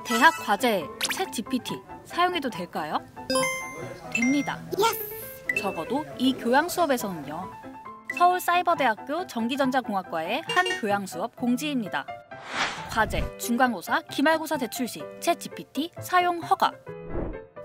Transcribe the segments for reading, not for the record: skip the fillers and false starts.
대학 과제에 챗 GPT 사용해도 될까요? 됩니다. 적어도 이 교양 수업에서는요. 서울사이버대학교 전기전자공학과의 한 교양 수업 공지입니다. 과제, 중간고사, 기말고사 대출 시 챗 GPT 사용 허가.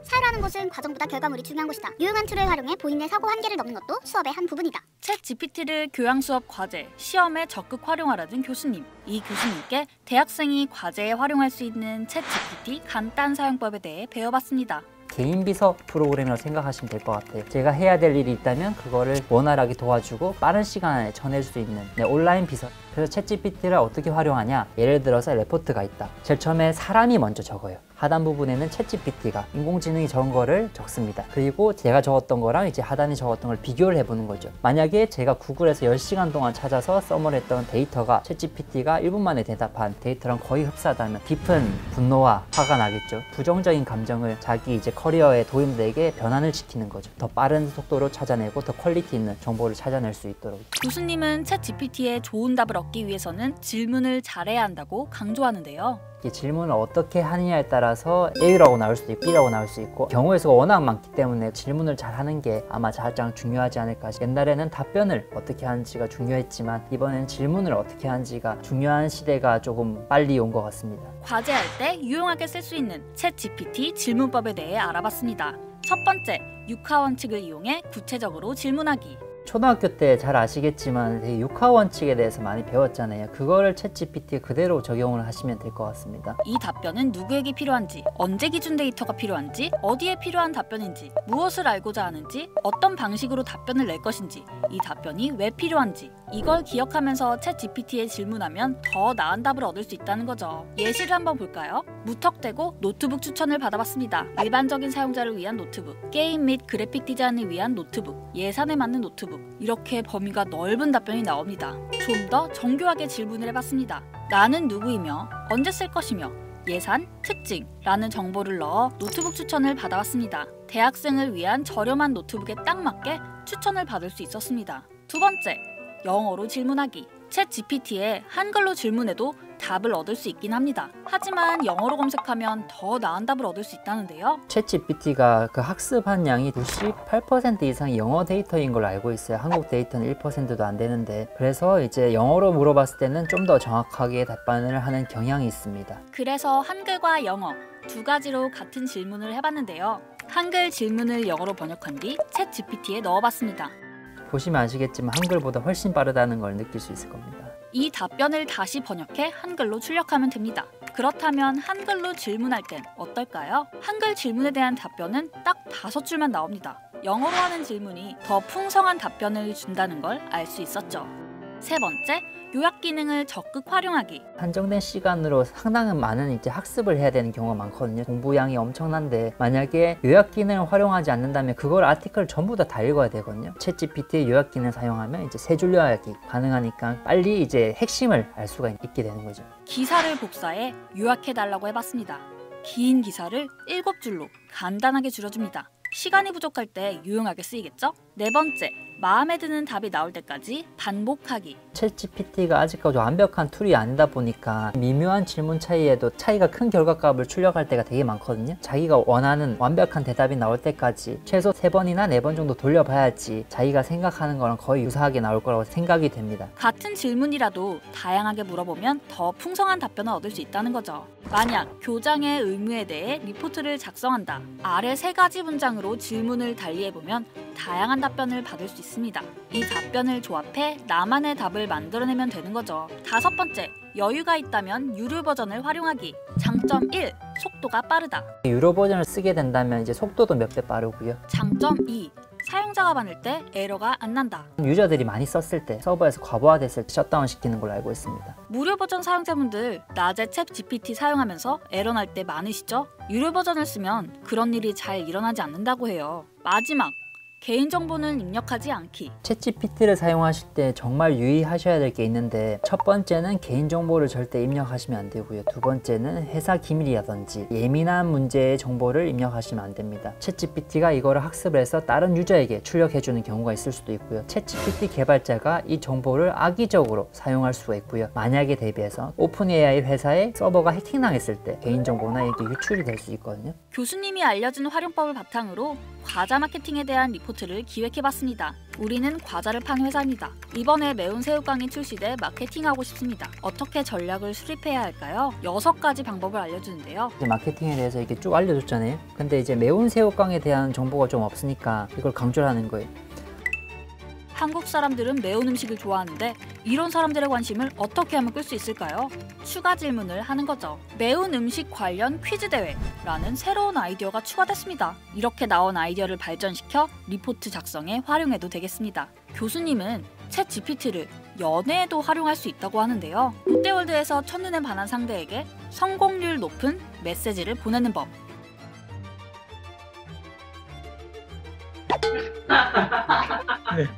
사유라는 것은 과정보다 결과물이 중요한 것이다. 유용한 툴을 활용해 본인의 사고 한계를 넘는 것도 수업의 한 부분이다. 챗 GPT를 교양 수업 과제, 시험에 적극 활용하라는 교수님. 이 교수님께 대학생이 과제에 활용할 수 있는 챗 GPT 간단 사용법에 대해 배워봤습니다. 개인 비서 프로그램이라고 생각하시면 될 것 같아요. 제가 해야 될 일이 있다면 그거를 원활하게 도와주고 빠른 시간 안에 전해줄 수 있는 온라인 비서. 그래서 챗GPT를 어떻게 활용하냐? 예를 들어서 레포트가 있다. 제일 처음에 사람이 먼저 적어요. 하단 부분에는 챗GPT가 인공지능이 적은 거를 적습니다. 그리고 제가 적었던 거랑 이제 하단이 적었던 걸 비교를 해보는 거죠. 만약에 제가 구글에서 10시간 동안 찾아서 써머리했던 데이터가 챗GPT가 1분 만에 대답한 데이터랑 거의 흡사하다면 깊은 분노와 화가 나겠죠. 부정적인 감정을 자기 이제 커리어에 도움되게 변환을 시키는 거죠. 더 빠른 속도로 찾아내고 더 퀄리티 있는 정보를 찾아낼 수 있도록. 교수님은 챗GPT의 좋은 답을 얻기 위해서는 질문을 잘해야 한다고 강조하는데요. 질문을 어떻게 하느냐에 따라서 A라고 나올 수도 있고 B라고 나올 수 있고 경우의 수가 워낙 많기 때문에 질문을 잘 하는 게 아마 가장 중요하지 않을까. 옛날에는 답변을 어떻게 하는지가 중요했지만 이번엔 질문을 어떻게 하는지가 중요한 시대가 조금 빨리 온 것 같습니다. 과제할 때 유용하게 쓸 수 있는 챗 GPT 질문법에 대해 알아봤습니다. 첫 번째, 육하 원칙을 이용해 구체적으로 질문하기. 초등학교 때 잘 아시겠지만 되게 육하 원칙에 대해서 많이 배웠잖아요. 그거를 챗GPT 그대로 적용을 하시면 될 것 같습니다. 이 답변은 누구에게 필요한지, 언제 기준 데이터가 필요한지, 어디에 필요한 답변인지, 무엇을 알고자 하는지, 어떤 방식으로 답변을 낼 것인지, 이 답변이 왜 필요한지, 이걸 기억하면서 챗GPT에 질문하면 더 나은 답을 얻을 수 있다는 거죠. 예시를 한번 볼까요? 무턱대고 노트북 추천을 받아봤습니다. 일반적인 사용자를 위한 노트북, 게임 및 그래픽 디자인을 위한 노트북, 예산에 맞는 노트북, 이렇게 범위가 넓은 답변이 나옵니다. 좀 더 정교하게 질문을 해봤습니다. 나는 누구이며 언제 쓸 것이며 예산, 특징 라는 정보를 넣어 노트북 추천을 받아왔습니다. 대학생을 위한 저렴한 노트북에 딱 맞게 추천을 받을 수 있었습니다. 두 번째, 영어로 질문하기. 챗 GPT에 한글로 질문해도 답을 얻을 수 있긴 합니다. 하지만 영어로 검색하면 더 나은 답을 얻을 수 있다는데요. 챗 GPT가 그 학습한 양이 98% 이상이 영어 데이터인 걸로 알고 있어요. 한국 데이터는 1%도 안 되는데, 그래서 이제 영어로 물어봤을 때는 좀 더 정확하게 답변을 하는 경향이 있습니다. 그래서 한글과 영어 두 가지로 같은 질문을 해봤는데요. 한글 질문을 영어로 번역한 뒤 챗 GPT에 넣어봤습니다. 보시면 아시겠지만 한글보다 훨씬 빠르다는 걸 느낄 수 있을 겁니다. 이 답변을 다시 번역해 한글로 출력하면 됩니다. 그렇다면 한글로 질문할 땐 어떨까요? 한글 질문에 대한 답변은 딱 5줄만 나옵니다. 영어로 하는 질문이 더 풍성한 답변을 준다는 걸 알 수 있었죠. 세 번째, 요약 기능을 적극 활용하기. 한정된 시간으로 상당히 많은 이제 학습을 해야 되는 경우가 많거든요. 공부량이 엄청난데 만약에 요약 기능을 활용하지 않는다면 그걸 아티클 전부 다 읽어야 되거든요. 챗 GPT의 요약 기능을 사용하면 이제 세 줄 요약이 가능하니까 빨리 이제 핵심을 알 수가 있게 되는 거죠. 기사를 복사해 요약해달라고 해봤습니다. 긴 기사를 7줄로 간단하게 줄여줍니다. 시간이 부족할 때 유용하게 쓰이겠죠? 네 번째, 마음에 드는 답이 나올 때까지 반복하기. 챗 GPT가 아직까지 완벽한 툴이 아니다 보니까 미묘한 질문 차이에도 차이가 큰 결과값을 출력할 때가 되게 많거든요. 자기가 원하는 완벽한 대답이 나올 때까지 최소 3번이나 4번 정도 돌려봐야지 자기가 생각하는 거랑 거의 유사하게 나올 거라고 생각이 됩니다. 같은 질문이라도 다양하게 물어보면 더 풍성한 답변을 얻을 수 있다는 거죠. 만약 교장의 의무에 대해 리포트를 작성한다. 아래 3가지 문장으로 질문을 달리해보면 다양한 답변을 받을 수 있습니다. 이 답변을 조합해 나만의 답을 만들어내면 되는 거죠. 다섯 번째, 여유가 있다면 유료 버전을 활용하기. 장점 1, 속도가 빠르다. 유료 버전을 쓰게 된다면 이제 속도도 몇 배 빠르고요. 장점 2, 사용자가 많을 때 에러가 안 난다. 유저들이 많이 썼을 때 서버에서 과부하됐을 때 셧다운 시키는 걸로 알고 있습니다. 무료 버전 사용자분들 낮에 챗 GPT 사용하면서 에러 날 때 많으시죠? 유료 버전을 쓰면 그런 일이 잘 일어나지 않는다고 해요. 마지막, 개인정보는 입력하지 않기. 챗GPT를 사용하실 때 정말 유의하셔야 될 게 있는데, 첫 번째는 개인정보를 절대 입력하시면 안 되고요. 두 번째는 회사 기밀이라든지 예민한 문제의 정보를 입력하시면 안 됩니다. 챗GPT가 이거를 학습을 해서 다른 유저에게 출력해주는 경우가 있을 수도 있고요. 챗GPT 개발자가 이 정보를 악의적으로 사용할 수가 있고요. 만약에 대비해서 오픈 AI 회사의 서버가 해킹당했을 때 개인정보나 이게 유출이 될 수 있거든요. 교수님이 알려준 활용법을 바탕으로 과자 마케팅에 대한 리포트를 기획해봤습니다. 우리는 과자를 판 회사입니다. 이번에 매운 새우깡이 출시돼 마케팅하고 싶습니다. 어떻게 전략을 수립해야 할까요? 6가지 방법을 알려주는데요. 이제 마케팅에 대해서 이렇게 쭉 알려줬잖아요. 근데 이제 매운 새우깡에 대한 정보가 좀 없으니까 이걸 강조를 하는 거예요. 한국 사람들은 매운 음식을 좋아하는데 이런 사람들의 관심을 어떻게 하면 끌 수 있을까요? 추가 질문을 하는 거죠. 매운 음식 관련 퀴즈 대회라는 새로운 아이디어가 추가됐습니다. 이렇게 나온 아이디어를 발전시켜 리포트 작성에 활용해도 되겠습니다. 교수님은 챗 GPT를 연애에도 활용할 수 있다고 하는데요. 롯데월드에서 첫눈에 반한 상대에게 성공률 높은 메시지를 보내는 법.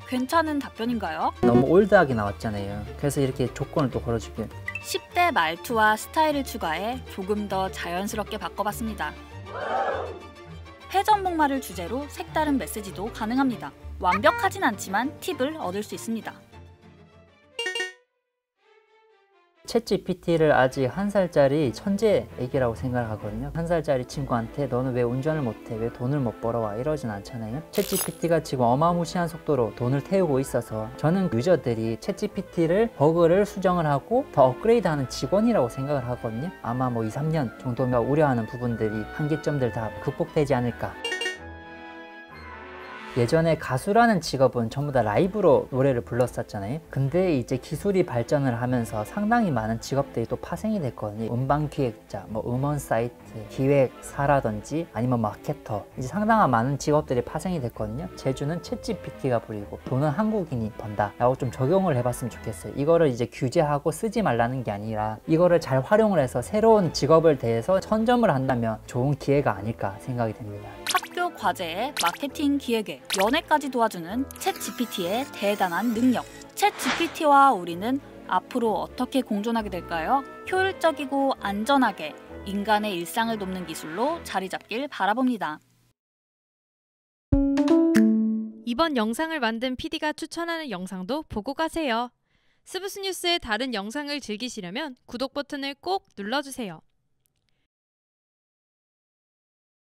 괜찮은 답변인가요? 너무 올드하게 나왔잖아요. 그래서 이렇게 조건을 또 걸어주길. 10대 말투와 스타일을 추가해 조금 더 자연스럽게 바꿔봤습니다. 회전목마를 주제로 색다른 메시지도 가능합니다. 완벽하진 않지만 팁을 얻을 수 있습니다. 챗GPT를 아직 1살짜리 천재 애기라고 생각을 하거든요. 1살짜리 친구한테 너는 왜 운전을 못해? 왜 돈을 못 벌어와? 이러진 않잖아요. 챗GPT가 지금 어마무시한 속도로 돈을 태우고 있어서 저는 유저들이 챗GPT를 버그를 수정을 하고 더 업그레이드하는 직원이라고 생각을 하거든요. 아마 뭐 2, 3년 정도면 우려하는 부분들이 한계점들 다 극복되지 않을까. 예전에 가수라는 직업은 전부 다 라이브로 노래를 불렀었잖아요. 근데 이제 기술이 발전을 하면서 상당히 많은 직업들이 또 파생이 됐거든요. 음반 기획자, 뭐 음원 사이트, 기획사라든지 아니면 마케터, 이제 상당한 많은 직업들이 파생이 됐거든요. 제주는 챗GPT가 부리고 돈은 한국인이 번다 라고 좀 적용을 해봤으면 좋겠어요. 이거를 이제 규제하고 쓰지 말라는 게 아니라 이거를 잘 활용을 해서 새로운 직업을 대해서 선점을 한다면 좋은 기회가 아닐까 생각이 됩니다. 학교 과제에 마케팅 기획에 연애까지 도와주는 챗 GPT의 대단한 능력. 챗 GPT와 우리는 앞으로 어떻게 공존하게 될까요? 효율적이고 안전하게 인간의 일상을 돕는 기술로 자리 잡길 바라봅니다. 이번 영상을 만든 PD가 추천하는 영상도 보고 가세요. 스브스 뉴스의 다른 영상을 즐기시려면 구독 버튼을 꼭 눌러주세요.